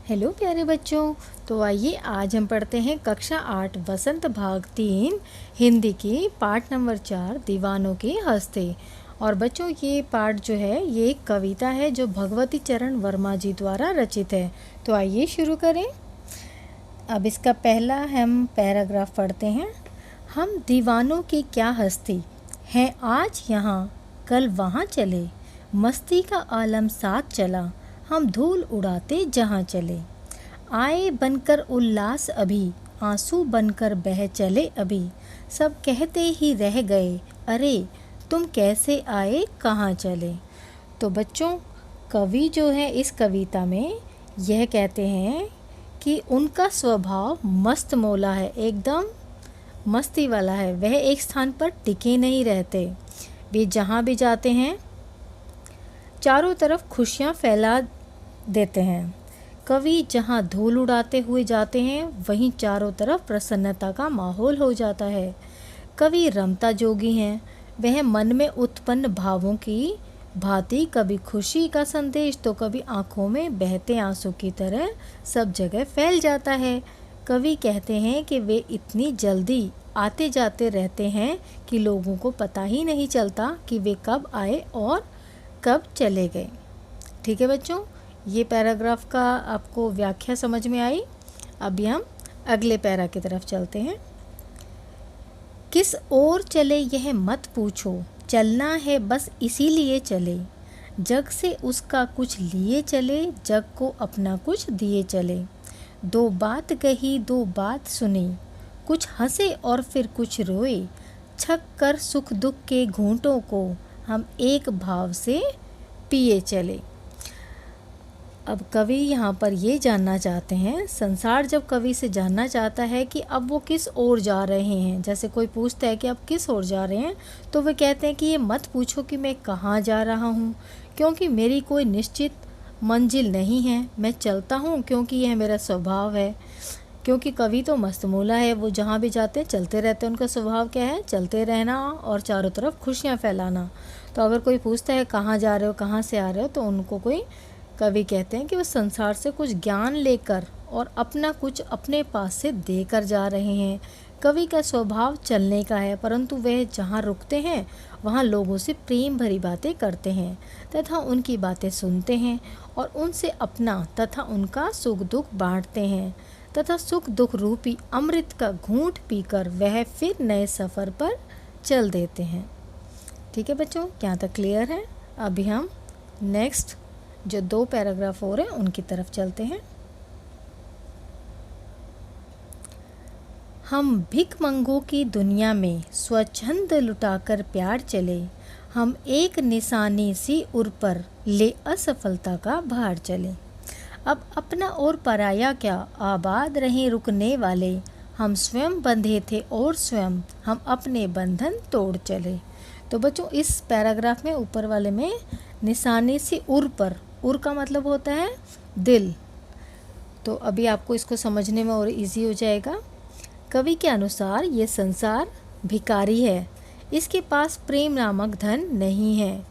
Hello प्यारे बच्चों। तो आइए आज हम पढ़ते हैं कक्षा 8 वसंत भाग 3 हिंदी की पाठ नंबर 4 दीवानों के हंसते। और बच्चों ये पाठ जो है ये एक कविता है जो भगवती चरण वर्मा जी द्वारा रचित है। तो आइए शुरू करें। अब इसका पहला हम पैराग्राफ पढ़ते हैं। हम दीवानों की क्या हस्ती हैं, आज यहाँ कल वहाँ चले, मस्ती का आलम साथ चला, हम धूल उड़ाते जहाँ चले। आए बनकर उल्लास अभी, आंसू बनकर बह चले अभी, सब कहते ही रह गए, अरे तुम कैसे आए कहाँ चले। तो बच्चों कवि जो है इस कविता में यह कहते हैं कि उनका स्वभाव मस्त मौला है, एकदम मस्ती वाला है। वह एक स्थान पर टिके नहीं रहते, वे जहाँ भी जाते हैं चारों तरफ खुशियाँ फैला देते हैं। कवि जहाँ धूल उड़ाते हुए जाते हैं वहीं चारों तरफ प्रसन्नता का माहौल हो जाता है। कवि रमता जोगी हैं, वह मन में उत्पन्न भावों की भांति कभी खुशी का संदेश तो कभी आँखों में बहते आंसू की तरह सब जगह फैल जाता है। कवि कहते हैं कि वे इतनी जल्दी आते जाते रहते हैं कि लोगों को पता ही नहीं चलता कि वे कब आए और कब चले गए। ठीक है बच्चों, ये पैराग्राफ का आपको व्याख्या समझ में आई। अभी हम अगले पैरा की तरफ चलते हैं। किस ओर चले यह मत पूछो, चलना है बस इसीलिए चले, जग से उसका कुछ लिए चले, जग को अपना कुछ दिए चले। दो बात कही दो बात सुनी, कुछ हंसे और फिर कुछ रोए, छक कर सुख दुख के घूंटों को हम एक भाव से पिए चले। अब कवि यहाँ पर ये जानना चाहते हैं, संसार जब कवि से जानना चाहता है कि अब वो किस ओर जा रहे हैं, जैसे कोई पूछता है कि अब किस ओर जा रहे हैं, तो वे कहते हैं कि ये मत पूछो कि मैं कहाँ जा रहा हूँ, क्योंकि मेरी कोई निश्चित मंजिल नहीं है। मैं चलता हूँ क्योंकि यह मेरा स्वभाव है। क्योंकि कवि तो मस्तमूला है, वो जहाँ भी जाते हैं चलते रहते हैं। उनका स्वभाव क्या है? चलते रहना और चारों तरफ खुशियाँ फैलाना। तो अगर कोई पूछता है कहाँ जा रहे हो, कहाँ से आ रहे हो, तो उनको कोई कवि कहते हैं कि वो संसार से कुछ ज्ञान लेकर और अपना कुछ अपने पास से देकर जा रहे हैं। कवि का स्वभाव चलने का है, परंतु वह जहाँ रुकते हैं वहाँ लोगों से प्रेम भरी बातें करते हैं तथा उनकी बातें सुनते हैं और उनसे अपना तथा उनका सुख दुख बांटते हैं तथा सुख दुख रूपी अमृत का घूंट पीकर वह फिर नए सफ़र पर चल देते हैं। ठीक है बच्चों, यहाँ तक क्लियर है। अभी हम नेक्स्ट जो दो पैराग्राफ और हैं उनकी तरफ चलते हैं। हम भिखमंगों की दुनिया में स्वच्छंद लुटाकर प्यार चले, हम एक निशानी सी उर पर ले असफलता का भार चले। अब अपना और पराया क्या, आबाद रहे रुकने वाले, हम स्वयं बंधे थे और स्वयं हम अपने बंधन तोड़ चले। तो बच्चों इस पैराग्राफ में ऊपर वाले में निशानी सी उर पर, उर का मतलब होता है दिल। तो अभी आपको इसको समझने में और इजी हो जाएगा। कवि के अनुसार ये संसार भिखारी है, इसके पास प्रेम नामक धन नहीं है,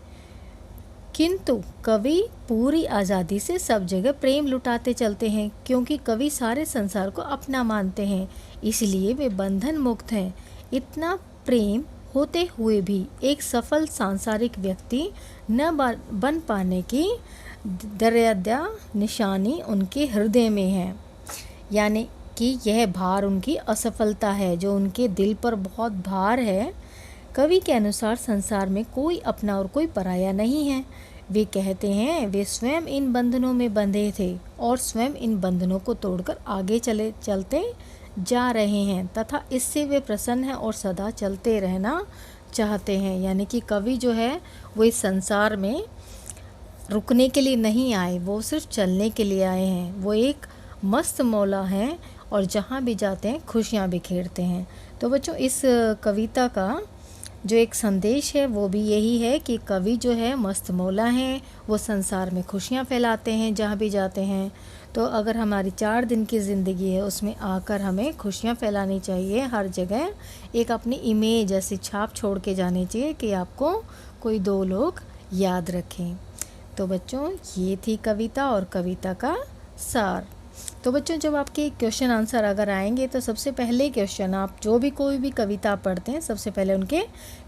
किंतु कवि पूरी आज़ादी से सब जगह प्रेम लुटाते चलते हैं, क्योंकि कवि सारे संसार को अपना मानते हैं, इसलिए वे बंधन मुक्त हैं। इतना प्रेम होते हुए भी एक सफल सांसारिक व्यक्ति न बन पाने की दर्यादा निशानी उनके हृदय में है, यानी कि यह भार उनकी असफलता है, जो उनके दिल पर बहुत भार है। कवि के अनुसार संसार में कोई अपना और कोई पराया नहीं है। वे कहते हैं वे स्वयं इन बंधनों में बंधे थे और स्वयं इन बंधनों को तोड़कर आगे चलते जा रहे हैं तथा इससे वे प्रसन्न हैं और सदा चलते रहना चाहते हैं। यानी कि कवि जो है वो इस संसार में रुकने के लिए नहीं आए, वो सिर्फ चलने के लिए आए हैं। वो एक मस्त मौला हैं और जहाँ भी जाते हैं खुशियाँ बिखेरते हैं। तो बच्चों इस कविता का जो एक संदेश है वो भी यही है कि कवि जो है मस्त मौला हैं, वो संसार में खुशियाँ फैलाते हैं जहाँ भी जाते हैं। तो अगर हमारी 4 दिन की ज़िंदगी है उसमें आकर हमें खुशियाँ फैलानी चाहिए, हर जगह एक अपनी इमेज ऐसी छाप छोड़ के जानी चाहिए कि आपको कोई 2 लोग याद रखें। तो बच्चों ये थी कविता और कविता का सार। तो बच्चों जब आपके क्वेश्चन आंसर अगर आएंगे तो सबसे पहले क्वेश्चन आप जो भी कोई भी कविता पढ़ते हैं सबसे पहले उनके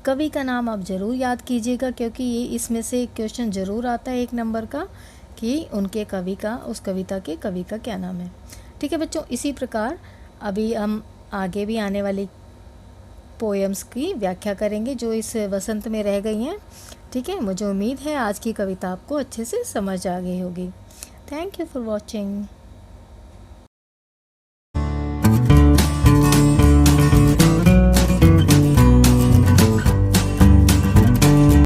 कवि का नाम आप ज़रूर याद कीजिएगा, क्योंकि ये इसमें से क्वेश्चन ज़रूर आता है 1 नंबर का कि उनके कवि का, उस कविता के कवि का क्या नाम है। ठीक है बच्चों, इसी प्रकार अभी हम आगे भी आने वाली पोएम्स की व्याख्या करेंगे जो इस वसंत में रह गई हैं। ठीक है, मुझे उम्मीद है आज की कविता आपको अच्छे से समझ आ गई होगी। Thank you for watching.